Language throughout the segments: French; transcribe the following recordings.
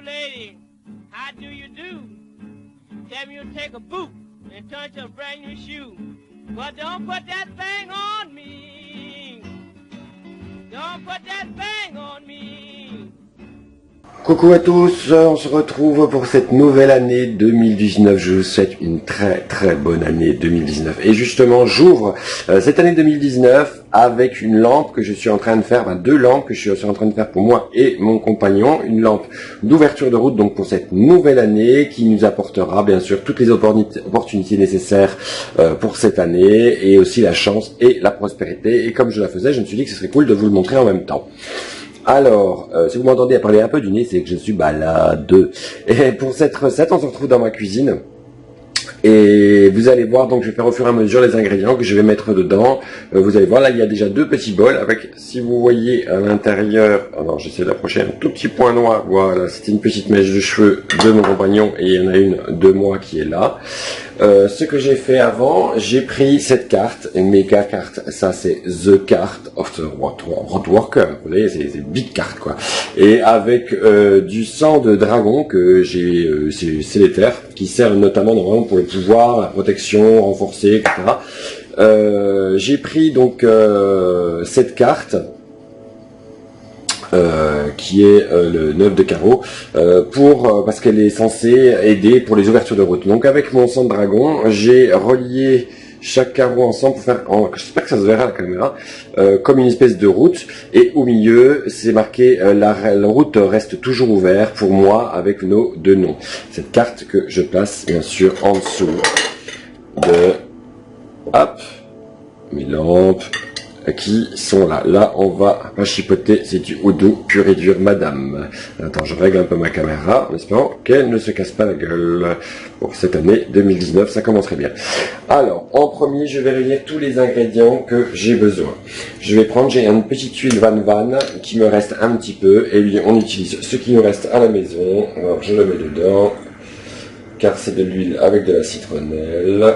lady, how do you do? Tell me you'll take a boot and turn to a brand new shoe. But don't put that thing on me. Don't put that thing on me. Coucou à tous, on se retrouve pour cette nouvelle année 2019. Je vous souhaite une très bonne année 2019. Et justement, j'ouvre cette année 2019 avec une lampe que je suis en train de faire, deux lampes que je suis en train de faire pour moi et mon compagnon. Une lampe d'ouverture de route donc pour cette nouvelle année qui nous apportera bien sûr toutes les opportunités nécessaires pour cette année et aussi la chance et la prospérité. Et comme je la faisais, je me suis dit que ce serait cool de vous le montrer en même temps. Alors, si vous m'entendez à parler un peu du nez, c'est que je suis balade. Et pour cette recette, on se retrouve dans ma cuisine. Et vous allez voir, donc je vais faire au fur et à mesure les ingrédients que je vais mettre dedans. Vous allez voir, là il y a déjà deux petits bols avec, si vous voyez à l'intérieur, alors j'essaie d'approcher un tout petit point noir, voilà, c'était une petite mèche de cheveux de mon compagnon et il y en a une de moi qui est là. Ce que j'ai fait avant, j'ai pris cette carte, et mes cartes, ça c'est The Card of the Road Worker, vous voyez, c'est big carte quoi. Et avec du sang de dragon que j'ai, c'est l'éther, qui sert notamment normalement pour le pouvoir, la protection, renforcer, etc. J'ai pris donc cette carte, qui est le 9 de carreau, parce qu'elle est censée aider pour les ouvertures de route. Donc avec mon sang de dragon, j'ai relié chaque carreau ensemble pour faire, j'espère que ça se verra à la caméra, comme une espèce de route, et au milieu c'est marqué la route reste toujours ouverte pour moi avec nos deux noms. Cette carte que je place bien sûr en dessous de mes lampes qui sont là. Là, on va pas chipoter, c'est du houdou pur et dur, madame. Attends, je règle un peu ma caméra, en espérant qu'elle ne se casse pas la gueule. Pour cette année 2019, ça commencerait bien. Alors, en premier, je vais réunir tous les ingrédients que j'ai besoin. Je vais prendre, j'ai une petite huile Van Van qui me reste un petit peu, et on utilise ce qui nous reste à la maison. Alors, je le mets dedans, car c'est de l'huile avec de la citronnelle.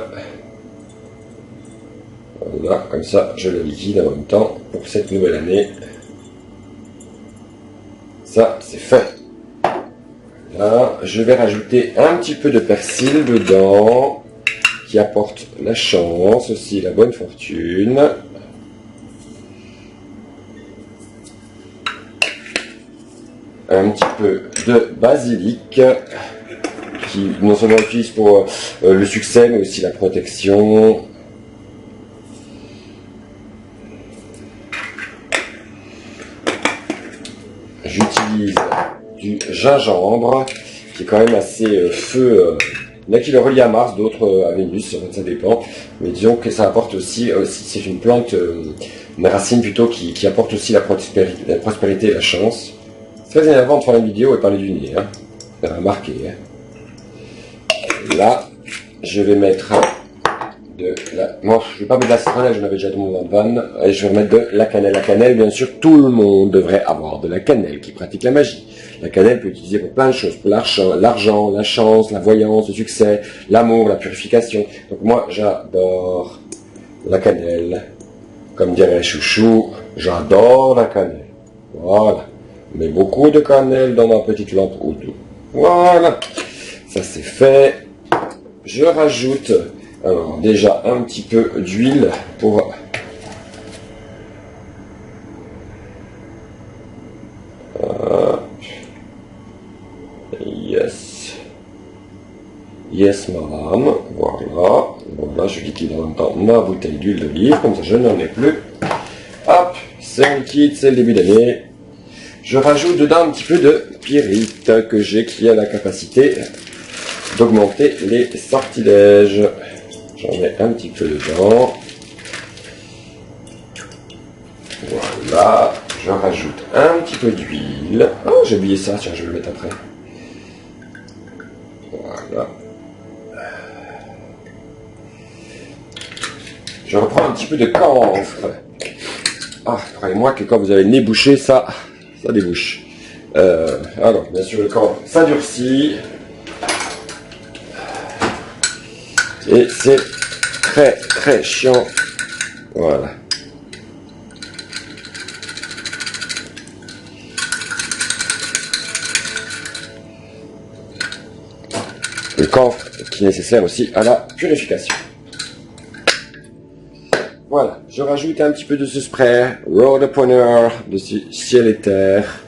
Voilà, comme ça, je le liquide en même temps pour cette nouvelle année. Ça, c'est fait. Là, je vais rajouter un petit peu de persil dedans, qui apporte la chance, aussi la bonne fortune. Un petit peu de basilic, qui non seulement utilise pour le succès, mais aussi la protection. J'utilise du gingembre, qui est quand même assez feu. Il y en a qui le relient à Mars, d'autres à Vénus, ça dépend. Mais disons que ça apporte aussi c'est une plante, une racine plutôt, qui apporte aussi la prospérité et la chance. C'est très énervant de faire une vidéo et parler du nez, hein. Vous avez remarqué, hein. Là, je vais mettre moi, je vais pas mettre de la citronnelle, j'en avais déjà de mon van, et je vais mettre de la cannelle. La cannelle, bien sûr, tout le monde devrait avoir de la cannelle qui pratique la magie. La cannelle peut être utilisée pour plein de choses, pour l'argent, la chance, la voyance, le succès, l'amour, la purification. Donc moi, j'adore la cannelle. Comme dirait Chouchou, j'adore la cannelle. Voilà. Mais beaucoup de cannelle dans ma petite lampe houdou. Voilà. Ça c'est fait. Je rajoute alors déjà un petit peu d'huile pour yes madame, voilà, je liquide en même temps ma bouteille d'huile d'olive, comme ça je n'en ai plus. Hop, c'est liquide, c'est le début d'année. Je rajoute dedans un petit peu de pyrite que j'ai, qui a la capacité d'augmenter les sortilèges. J'en mets un petit peu dedans. Voilà. Je rajoute un petit peu d'huile. Oh, j'ai oublié ça. Tiens, je vais le mettre après. Voilà. Je reprends un petit peu de camphre. Ah, croyez-moi que quand vous avez le nez bouché, ça débouche. Alors, bien sûr, le camphre, ça durcit. Et c'est très chiant. Voilà. le camphre qui est nécessaire aussi à la purification. Voilà, je rajoute un petit peu de ce spray Road Opener de ciel et terre.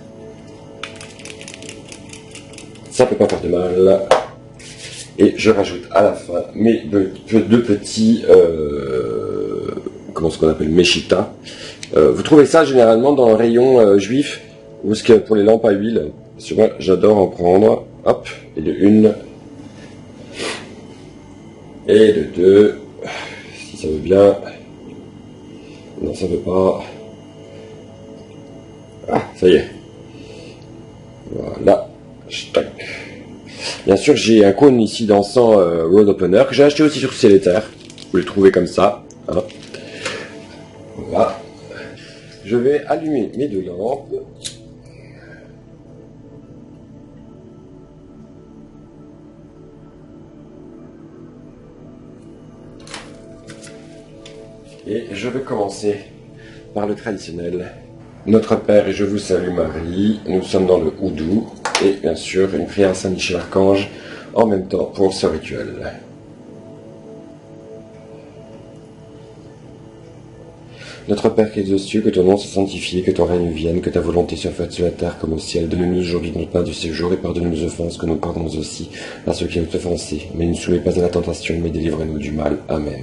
Ça peut pas faire de mal. Et je rajoute à la fin mes deux petits, comment ce qu'on appelle, meshita. Vous trouvez ça généralement dans le rayon juif, ou ce que pour les lampes à huile. Sur moi, j'adore en prendre. Hop, et de une, et de deux, si ça veut bien. Non, ça veut pas. Ah, ça y est. Voilà. Tac. Bien sûr, j'ai un cône ici d'encens Road Opener que j'ai acheté aussi sur Ciel et Terre. Vous le trouvez comme ça. Hein. Voilà. Je vais allumer mes deux lampes. Et je vais commencer par le traditionnel. Notre Père et je vous salue Marie. Nous sommes dans le Houdou. Et bien sûr, une prière à Saint-Michel Archange en même temps pour ce rituel. Notre Père qui es aux cieux, que ton nom soit sanctifié, que ton règne vienne, que ta volonté soit faite sur la terre comme au ciel. Donne-nous aujourd'hui notre pain du séjour et pardonne-nous nos offenses, que nous pardonnons aussi à ceux qui ont offensé. Mais ne nous soumets pas à la tentation, mais délivre-nous du mal. Amen.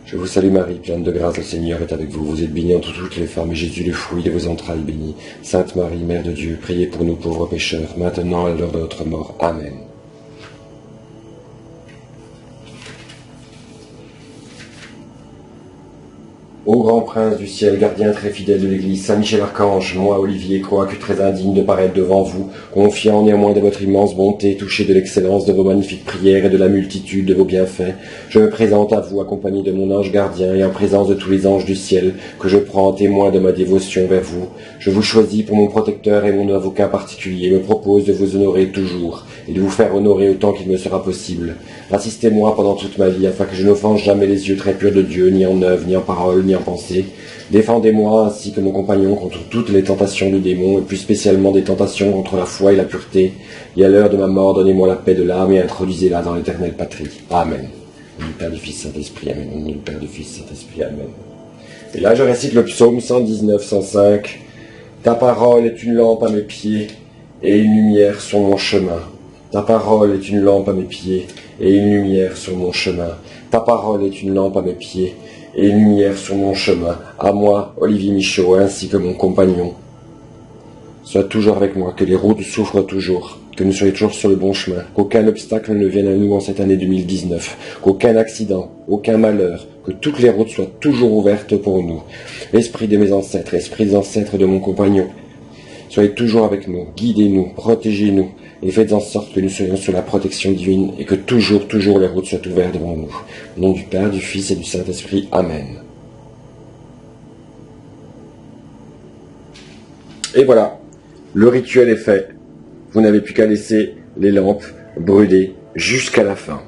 Je vous salue Marie, pleine de grâce, le Seigneur est avec vous. Vous êtes bénie entre toutes les femmes, et Jésus, le fruit de vos entrailles, béni. Sainte Marie, Mère de Dieu, priez pour nous pauvres pécheurs, maintenant et à l'heure de notre mort. Amen. Ô grand prince du ciel, gardien très fidèle de l'Église, Saint Michel Archange, moi, Olivier, quoique très indigne de paraître devant vous, confiant néanmoins de votre immense bonté, touché de l'excellence de vos magnifiques prières et de la multitude de vos bienfaits, je me présente à vous accompagné de mon ange gardien et en présence de tous les anges du ciel, que je prends témoin de ma dévotion vers vous. Je vous choisis pour mon protecteur et mon avocat particulier, et me propose de vous honorer toujours, et de vous faire honorer autant qu'il me sera possible. Assistez-moi pendant toute ma vie, afin que je n'offense jamais les yeux très purs de Dieu, ni en œuvre, ni en parole, ni en pensée. Défendez-moi, ainsi que mon compagnon, contre toutes les tentations du démon, et plus spécialement des tentations contre la foi et la pureté. Et à l'heure de ma mort, donnez-moi la paix de l'âme et introduisez-la dans l'éternelle patrie. Amen. Au nom du Père, du Fils, Saint-Esprit, Amen. Au nom du Père, du Fils, Saint-Esprit, Amen. Et là, je récite le psaume 119, 105. Ta parole est une lampe à mes pieds et une lumière sur mon chemin. Ta parole est une lampe à mes pieds et une lumière sur mon chemin. Ta parole est une lampe à mes pieds et une lumière sur mon chemin. À moi, Olivier Michaud, ainsi que mon compagnon. Sois toujours avec moi, que les routes souffrent toujours, que nous soyons toujours sur le bon chemin, qu'aucun obstacle ne vienne à nous en cette année 2019, qu'aucun accident, aucun malheur, que toutes les routes soient toujours ouvertes pour nous. Esprit de mes ancêtres, esprit des ancêtres de mon compagnon, soyez toujours avec nous, guidez-nous, protégez-nous, et faites en sorte que nous soyons sous la protection divine et que toujours les routes soient ouvertes devant nous. Au nom du Père, du Fils et du Saint-Esprit. Amen. Et voilà, le rituel est fait. Vous n'avez plus qu'à laisser les lampes brûler jusqu'à la fin.